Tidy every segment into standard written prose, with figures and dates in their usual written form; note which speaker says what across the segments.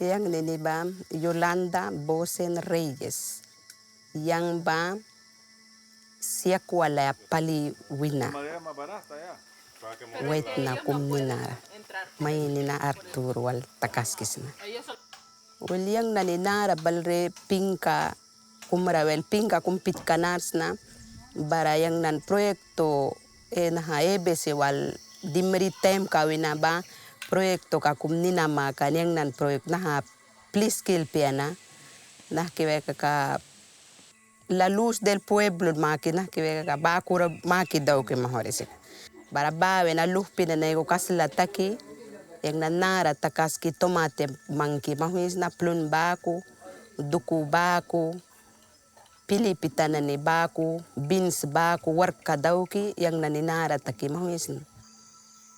Speaker 1: Yang nini ba Yolanda Bosen Reyes. Yang ba siakwala pali wina. Wait na kumnina. May nina Arthur wal takaskis na. Yang naninara balre pinka kumrawel pinka kumpit kanars na. Bara yang nan proyekto na EBC wal dimri tem kawina ba proyekto ka kumnina maka yang nan proyek na please kill piana na kiweka ka la luz del pueblo makina kiweka ka bakura maki daw ke mahorisi bara bawe na luz pina nego kasla taki yang nanara takaski tomate manki mahuis na plun baku duku baku pili pitana ni baku beans baku warka dawki yang naninara taki mahuis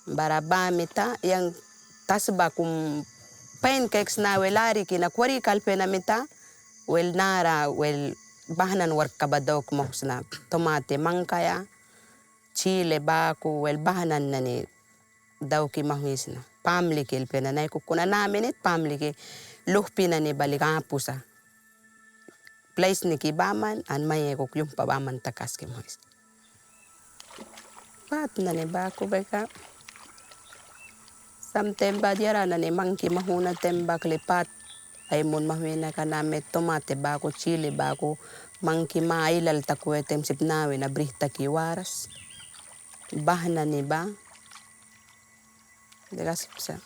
Speaker 1: bara bamita yang tasba kum pancakes na welari kina kwari kalpena mita wel nara wel bahanan warka badaw kumohsna tomate mangkaya chile baku wel bahanan nani dawki mahuisna pamli kilpena na kukuna namin it pamli ki luhpina ni balikapusa place ni kibaman an may yung pabaman takas ki mahuis pat na ni baku beka samtemba diara na ni mangki mahuna temba klipat ay mun mahuina ka namin tomate baku chile baku mangki mailal takwetem sipnawi na brihta kiwaras bahna ni ba degasipsa.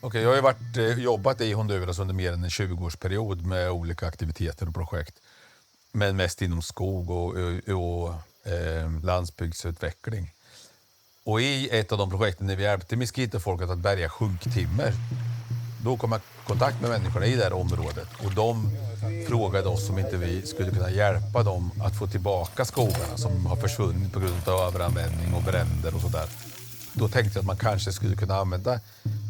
Speaker 2: Okej, jag har ju jobbat i Honduras under mer än en 20-årsperiod med olika aktiviteter och projekt. Men mest inom skog och landsbygdsutveckling. Och i ett av de projekten när vi hjälpte Miskito-folket att bärga sjunktimmer, då kom jag i kontakt med människorna i det här området. Och de frågade oss om inte vi skulle kunna hjälpa dem att få tillbaka skogarna som har försvunnit på grund av överanvändning och bränder och sådär. Då tänkte jag att man kanske skulle kunna använda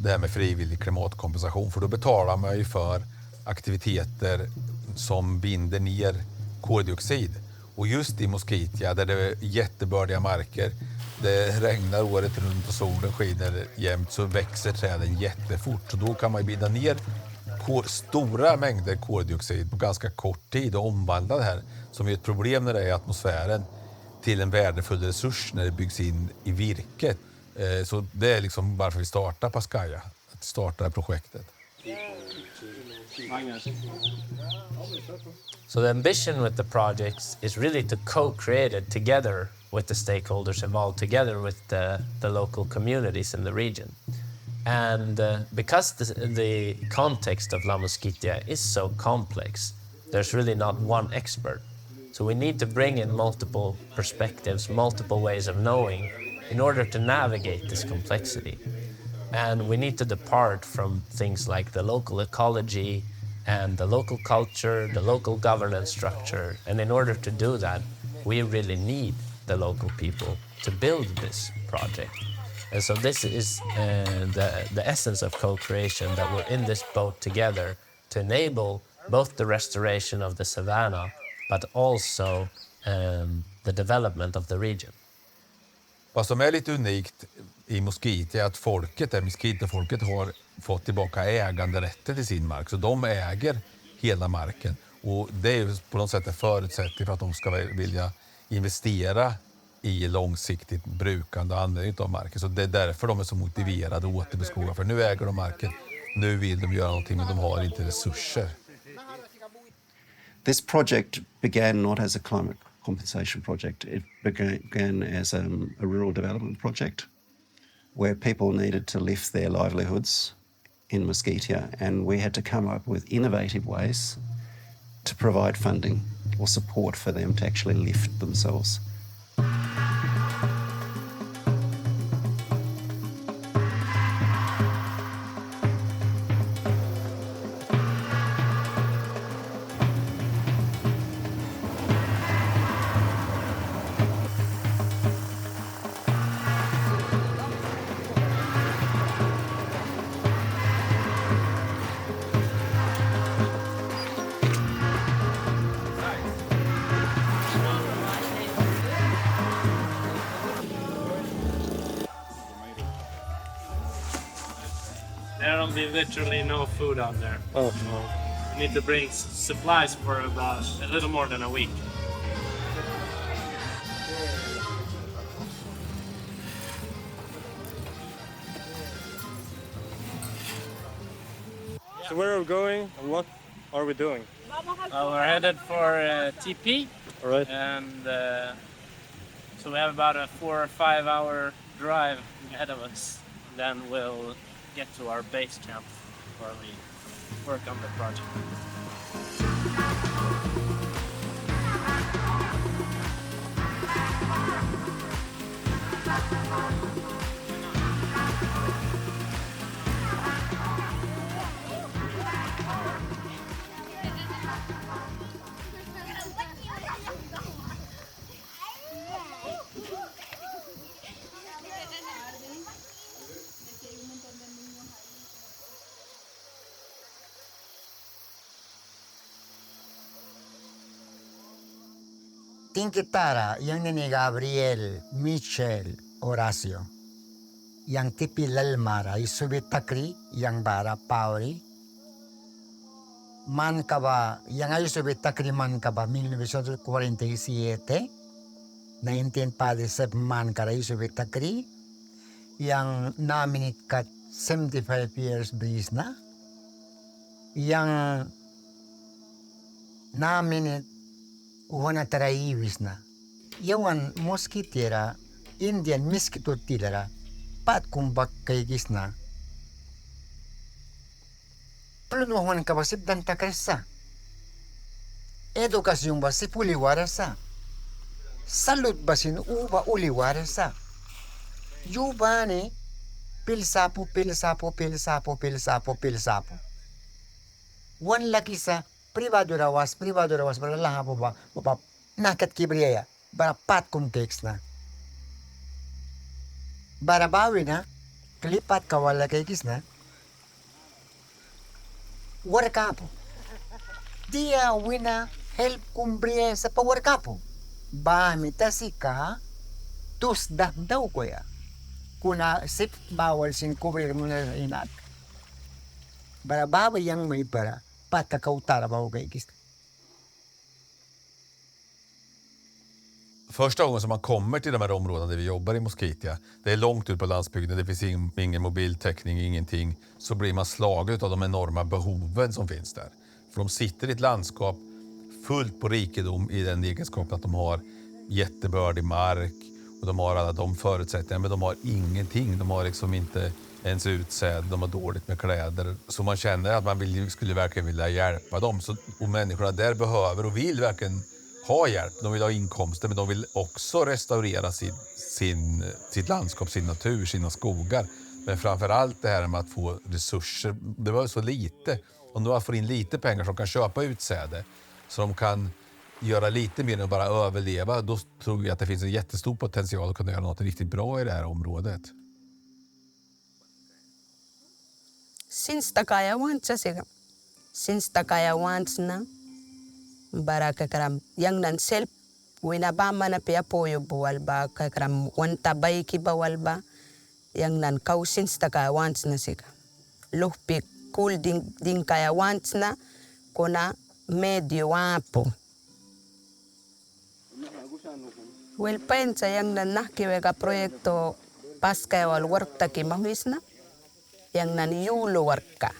Speaker 2: det här med frivillig klimatkompensation. För då betalar man ju för aktiviteter som binder ner koldioxid. Och just i Mosquitia där det är jättebördiga marker, det regnar året runt och solen skiner jämt, så växer träden jättefort. Så då kan man binda ner stora mängder koldioxid på ganska kort tid och omvandla det här, som är ett problem när det är i atmosfären, till en värdefull resurs när det byggs in i virket. Så det är liksom varför vi startar Paskaia, att starta projektet.
Speaker 3: So the ambition with the projects is really to co-create it together with the stakeholders involved, together with the local communities in the region. And because the context of La Mosquitia is so complex, there's really not one expert. So we need to bring in multiple perspectives, multiple ways of knowing in order to navigate this complexity. And we need to depart from things like the local ecology and the local culture, the local governance structure. And in order to do that, we really need the local people to build this project. And so this is the essence of co-creation, that we're in this boat together to enable both the restoration of the savanna, but also the development of the region.
Speaker 2: Vad som är lite unikt i Mosquitia är att folket, Miskito-folket, har fått tillbaka äganderätten till sin mark. Så de äger hela marken. Och det är ju på något sätt en förutsättning för att de ska vilja investera i långsiktigt brukande och användning av marken. Så det är därför de är så motiverade att återbeskoga. För nu äger de marken, nu vill de göra någonting, men de har inte resurser.
Speaker 4: This project began not as a climate compensation project. It began as a rural development project where people needed to lift their livelihoods in Mosquitia, and we had to come up with innovative ways to provide funding or support for them to actually lift themselves.
Speaker 3: There'll be literally no food out there. Oh no. We need to bring supplies for about a little more than a week.
Speaker 5: So where are we going and what are we doing?
Speaker 3: We're headed for TP.
Speaker 5: All right.
Speaker 3: And so we have about a 4 or 5 hour drive ahead of us. Then we'll get to our base camp where we work on the project.
Speaker 6: Tinkitara, yang ni Gabriel, Michel, Horacio. Yang tipi lalmara, isubit takri, yang bara pauri. Man kaba, yang ay subit takri man kaba, 1947. 1947 man kara isubit takri. Yang naminit kat 75 years breeze na. Yang naminit Wana taraivis na. Yawan Mosquitia, Indian Miskito tilera, pat kumbak kay gisna. Pelunuhan ka basip dan takresa. Edukasyon basip uliwarasa. Salut basin uba uliwarasa. Yubani, pilsapo. Wan laki sa privado rawas para lang apa ba nakat kibriya bara pat kum cakes na bara bawi na klipat kawala cakes na warkapo dia wina help kumbriya sa pawarkapo ba mitasika tus dak daw ko ya kuna sip bawal sin kubrir mo na inat bara bawi yang may para pat kakautara ba och gejkist.
Speaker 2: Första gången som man kommer till de här områdena där vi jobbar i Mosquitia, det är långt ut på landsbygden, det finns ingen mobiltäckning, ingenting, så blir man slagen av de enorma behoven som finns där. För de sitter i ett landskap fullt på rikedom i den egenskapen att de har jättebördig mark och de har alla de förutsättningar, men de har ingenting, de har liksom inte ens utsäd, de har dåligt med kläder. Så man känner att man skulle verkligen vilja hjälpa dem. Och människorna där behöver och vill verkligen ha hjälp. De vill ha inkomster, men de vill också restaurera sitt landskap, sin natur, sina skogar. Men framförallt det här med att få resurser. Det var så lite. Om de får in lite pengar som kan köpa utsäde, så de kan göra lite mer än att bara överleva, då tror jag att det finns en jättestor potential att kunna göra något riktigt bra i det här området.
Speaker 1: Since takaya wants na baraka karam yang nan self wina ba mana pe apoyo buwal ba karam wanta baiki bawal ba yang nan kau since takaya wants na sika lohpi cool din kaya wants na kona medio wapo well pensa yang nan nakiwega proyekto Paskaia wal workta ki mahuisna yang nan yulo warka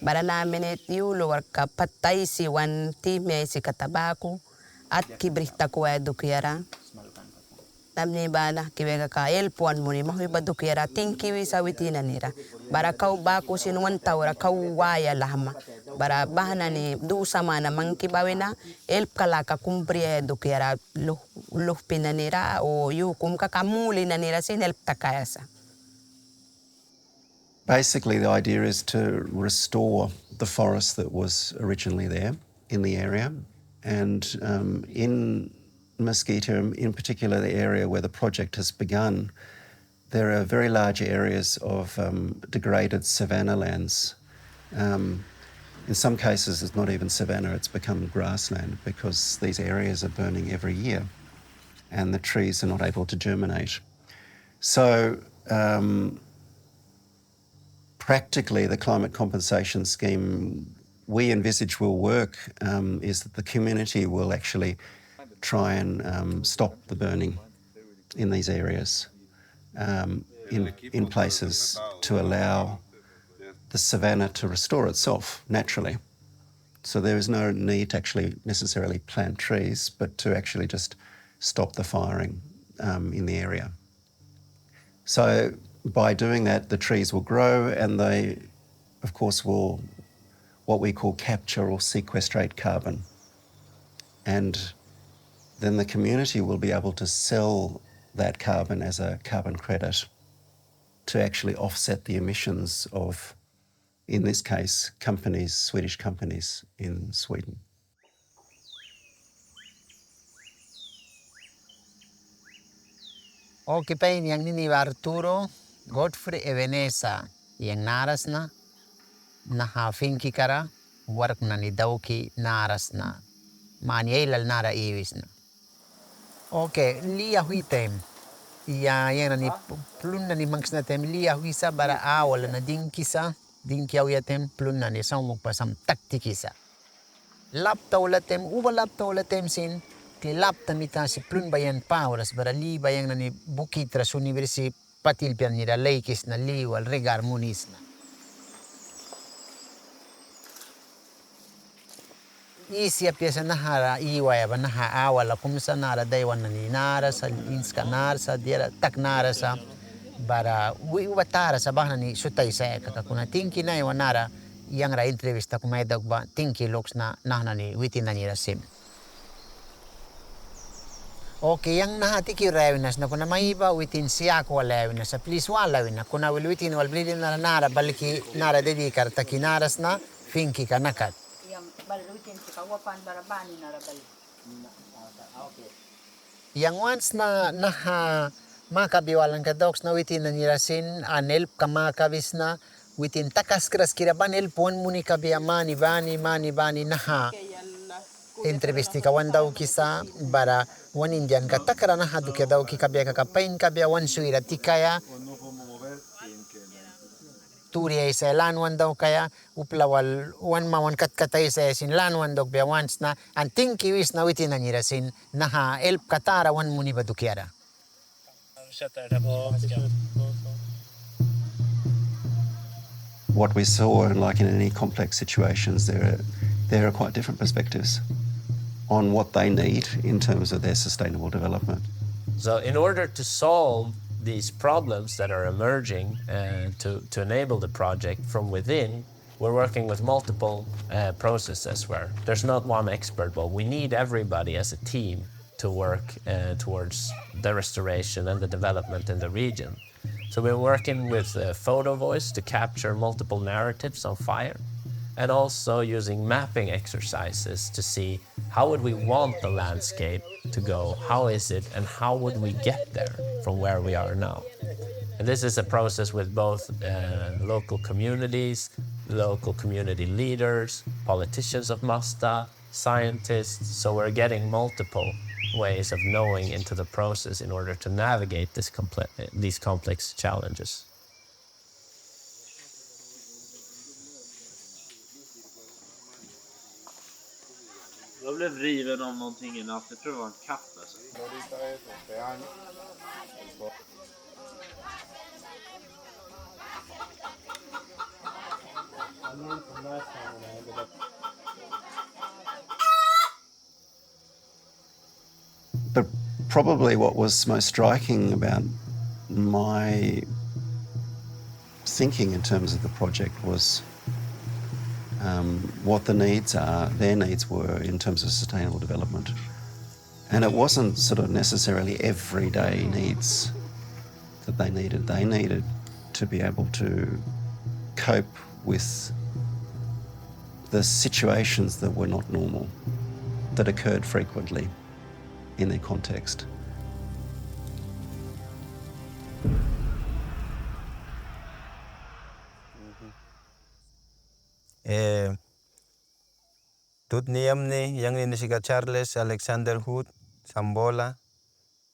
Speaker 1: bara namin yulo warka patay si wan timya si katabako at kibrita ko edukiara namni ba na kiwega ka elpuan mo ni mahui ba dukiara tingkiwi sa witina nira bara kau baku sin wantawra kau waya lahma bara bahana ni du sama na mangki bawena elp kala ka kumprie do kera loh pinanira o yu kum ka kamuli nanira sin elp takayasa.
Speaker 4: Basically, the idea is to restore the forest that was originally there in the area. And in Mosquitia, in particular the area where the project has begun, there are very large areas of degraded savanna lands. In some cases, it's not even savanna, it's become grassland because these areas are burning every year and the trees are not able to germinate. So practically, the climate compensation scheme we envisage will work is that the community will actually try and stop the burning in these areas in places to allow the savanna to restore itself naturally. So there is no need to actually necessarily plant trees, but to actually just stop the firing in the area. So by doing that, the trees will grow and they, of course, will what we call capture or sequestrate carbon. And then the community will be able to sell that carbon as a carbon credit to actually offset the emissions of, in this case, companies, Swedish companies in Sweden.
Speaker 6: Okay, pain yang nini Arturo, Godfrey e Venesa, yang narasna, naha finki kara, work na ni dauki narasna, manielal nara iwisna. Okay, liya huitem, ya yang ni plun na ni mangs na tem liya huisa bara awal na dinkisa, dinkiaw yatem plun na ni samuk pasam taktikisa. Lapta ulatem, uba lapta ulatem sin, ti lapta mita si plun bayan pauras bara li bayang na ni bukit ras universi patilpian ni da leikis na liwal regar munis na. Isi piasa nahara iwaya ba naha awala kumsa nara daywan na ni nara sa inska nara sa diara tak nara sa bara ubatara sa bahna ni sutay sa kakakuna tingki na iwan nara yang ra entrevista kumay dagba tingki loks na nahna ni witin na nira sim. Okay, yang nahatiki rewinas na kuna maiba witin siya ko lewinas sa please walawin na kuna wil witin wal blidin na nara baliki nara dedikar takinaras na finki ka nakat. Yang once na naha makabiwalan ka doks na witin na nirasin anelp ka makabis na witin takas kras kiraban elpon muni kabia mani bani naha entrevisti ka wan daw kisa bara wan indian ka takara naha duke daw ki kabia ka kapain kabia wan suira tikaya turi isa lan wan daw kaya uplawal wan mawan katkatay sa sin lan wan daw bia once na anting kiwis na witin na nirasin naha elp katara wan muni badukiara.
Speaker 4: What we saw, like in any complex situations, there are quite different perspectives on what they need in terms of their sustainable development.
Speaker 3: So in order to solve these problems that are emerging to enable the project from within, we're working with multiple processes where there's not one expert, but we need everybody as a team to work towards the restoration and the development in the region. So we're working with photo voice to capture multiple narratives on fire, and also using mapping exercises to see how would we want the landscape to go, how is it, and how would we get there from where we are now. And this is a process with both local communities, local community leaders, politicians of Masta, scientists, so we're getting multiple ways of knowing into the process in order to navigate these complex challenges.
Speaker 7: Jag blev riven av någonting i natt. Jag tror det var en katt alltså.
Speaker 4: But probably what was most striking about my thinking in terms of the project was what the needs are, their needs were in terms of sustainable development. And it wasn't sort of necessarily everyday needs that they needed. They needed to be able to cope with the situations that were not normal, that occurred frequently in their context.
Speaker 8: Tut niamni yang ni siga Charles Alexander Hood Sambola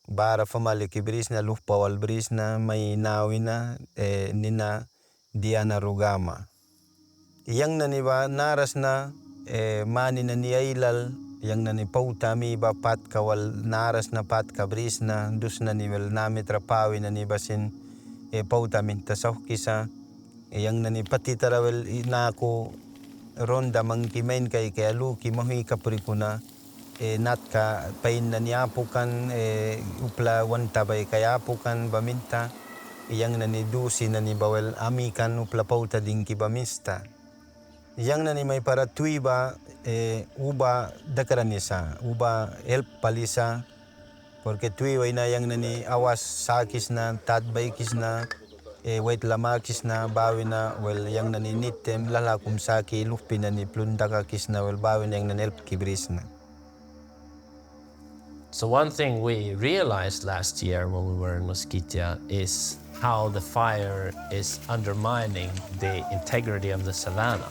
Speaker 8: bara famali kibrisna lupawal brisna mai nawina nina Diana Rugama. Yang nani ba narasna mani nani ailal yang nani pautami ba pat kawal naras na pat kabrisna dus nani wel nami trapawi nani basin pautamin tasawh kisa yang nani patitara wel inako ronda mangkimain kay alu ki mahi kaprikuna natka pain nani apukan upla wantabay kaya apukan baminta yang nani dusi nani bawel amikan upla pauta dingki bamista yang nani may para tuiba uba dakaranisa uba help palisa porque tuiba ina yang nani awas sakis na tatbaikis na wait lamakis na bawina wel yang nani nitem lalakum saki lupi nani plundakakis na wel bawin yang nani help kibris na.
Speaker 3: So one thing we realized last year when we were in Mosquitia is how the fire is undermining the integrity of the savanna.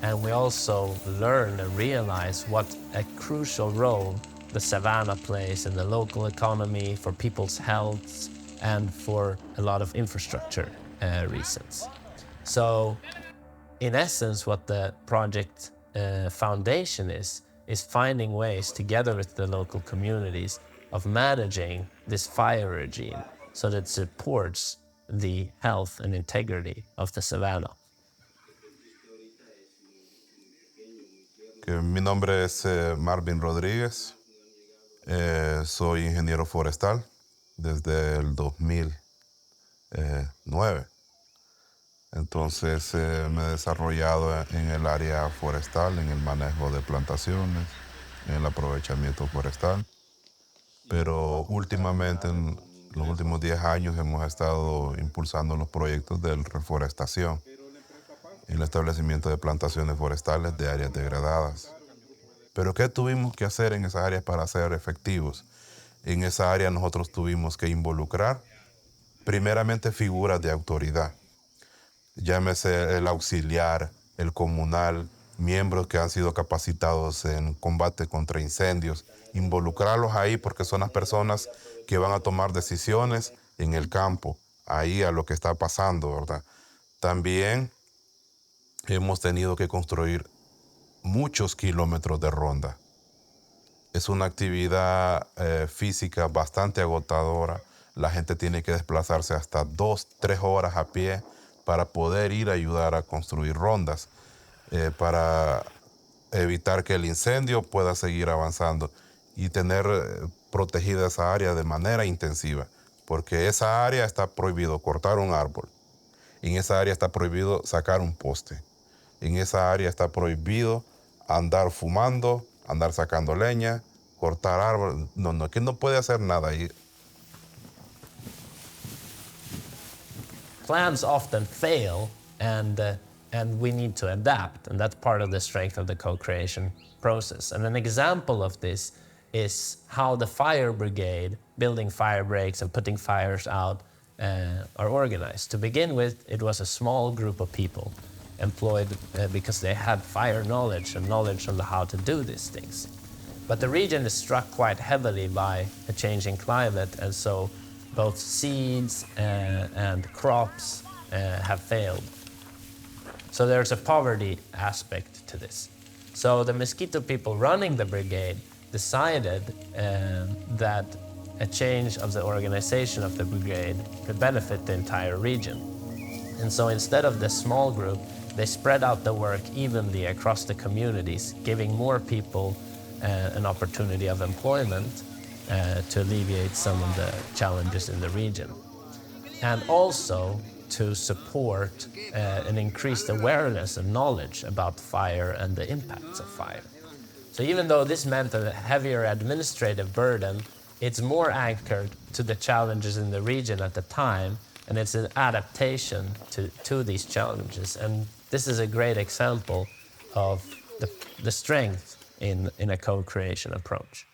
Speaker 3: And we also learn and realize what a crucial role the savanna plays in the local economy, for people's health, and for a lot of infrastructure reasons. So in essence, what the project foundation is finding ways together with the local communities of managing this fire regime so that it supports the health and integrity of the savanna.
Speaker 9: Mi nombre es Marvin Rodríguez, soy ingeniero forestal desde el 2009. Entonces me he desarrollado en el área forestal, en el manejo de plantaciones, en el aprovechamiento forestal. Pero últimamente, en los últimos 10 años, hemos estado impulsando los proyectos de reforestación y el establecimiento de plantaciones forestales de áreas degradadas. Pero ¿qué tuvimos que hacer en esas áreas para ser efectivos? En esa área nosotros tuvimos que involucrar primeramente figuras de autoridad. Llámese el auxiliar, el comunal, miembros que han sido capacitados en combate contra incendios, involucrarlos ahí porque son las personas que van a tomar decisiones en el campo, ahí a lo que está pasando, ¿verdad? También hemos tenido que construir muchos kilómetros de ronda. Es una actividad física bastante agotadora. La gente tiene que desplazarse hasta 2-3 horas a pie para poder ir a ayudar a construir rondas, para evitar que el incendio pueda seguir avanzando y tener protegida esa área de manera intensiva, porque esa área está prohibido cortar un árbol, en esa área está prohibido sacar un poste, en esa área está prohibido andar fumando, andar sacando leña, cortar árboles, no, que no puede hacer nada ahí.
Speaker 3: Plans often fail, and we need to adapt, and that's part of the strength of the co-creation process. And an example of this is how the fire brigade, building fire breaks and putting fires out, are organized. To begin with, it was a small group of people employed because they had fire knowledge and knowledge on how to do these things. But the region is struck quite heavily by a changing climate, and so both seeds and crops have failed. So there's a poverty aspect to this. So the Miskito people running the brigade decided that a change of the organization of the brigade could benefit the entire region. And so instead of the small group, they spread out the work evenly across the communities, giving more people an opportunity of employment to alleviate some of the challenges in the region. And also, to support an increased awareness and knowledge about fire and the impacts of fire. So even though this meant a heavier administrative burden, it's more anchored to the challenges in the region at the time, and it's an adaptation to these challenges. And this is a great example of the strength in a co-creation approach.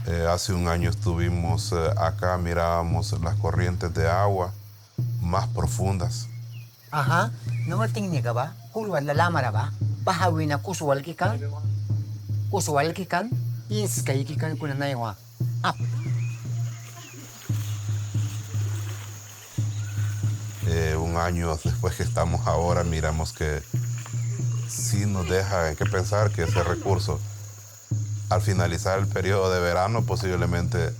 Speaker 9: Hace un año estuvimos acá, mirábamos las corrientes de agua más profundas.
Speaker 6: Aha, nangating niya ka ba? Kulwal lalamara ba? Bahawi na kuswal kikan? Kuswal kikan? Inskay kikan kuna na yung up.
Speaker 9: Un año después que estamos ahora, miramos que sí nos deja que pensar que ese recurso, al finalizar el periodo de verano, posiblemente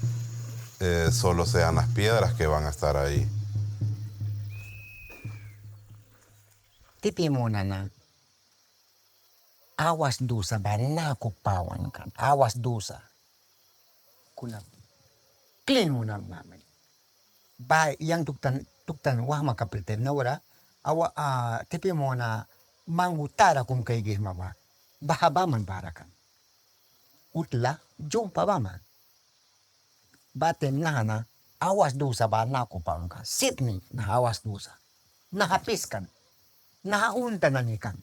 Speaker 9: solo sean las piedras que van a estar ahí.
Speaker 6: Tipi muna na. Awas dusa ba na kupawan kan? Awas dusa. Kuna clean muna namin. Ba yang tuktan wah makapilter na wala. Tipi muna mangutara kung kay gihma ba. Bahaba man barakan. Utla, jumpa ba man. Baten na awas dusa ba na kupawan kan? Sydney na awas dusa. Nakapiskan. Nahaunta na ni kan.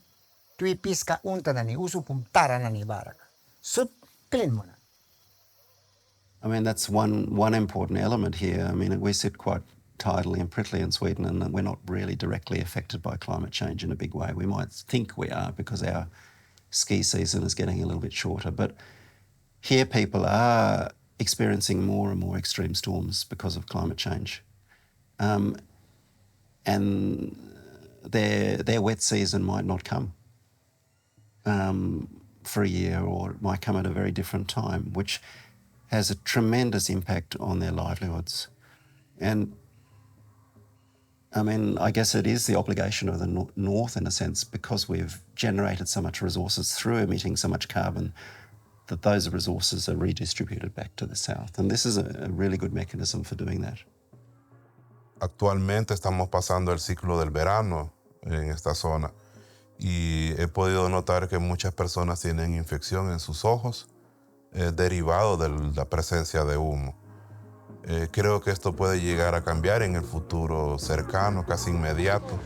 Speaker 6: Tuipis ka unta na ni usupum tara na ni baraka. Sut clean mo na.
Speaker 4: I mean, that's one important element here. I mean, we sit quite tidily and prettily in Sweden, and we're not really directly affected by climate change in a big way. We might think we are because our ski season is getting a little bit shorter. But here people are experiencing more and more extreme storms because of climate change. And their wet season might not come for a year, or it might come at a very different time, which has a tremendous impact on their livelihoods. And I mean, I guess it is the obligation of the North, in a sense, because we've generated so much resources through emitting so much carbon, that those resources are redistributed back to the South. And this is a really good mechanism for doing that.
Speaker 9: Actualmente estamos pasando el ciclo del verano en esta zona y he podido notar que muchas personas tienen infección en sus ojos derivado de la presencia de humo. Creo que esto puede llegar a cambiar en el futuro cercano, casi inmediato.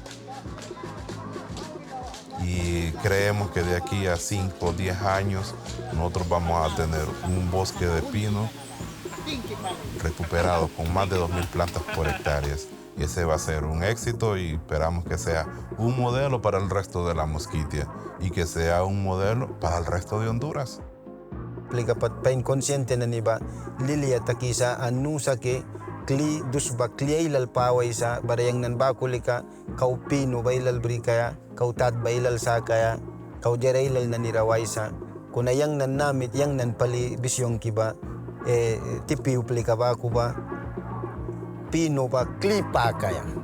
Speaker 9: Y creemos que de aquí a 5 o 10 años nosotros vamos a tener un bosque de pino recuperado con más de 2.000 plantas por hectáreas. Y ese va a ser un éxito y esperamos que sea un modelo para el resto de la Mosquitia y que sea un modelo para el resto de Honduras.
Speaker 8: Plikapat pa inconsciente na niba lilia takisa anusa ke kli dusba kliailal paway sa barayang nan bakulika kau pino bailal brikaya kau tat bailal sakaya kau jerailal na niraway sa kunayang nan namit yang nan pali bisyong kiba tipi uplika ba kuba pino ba klipa kaya.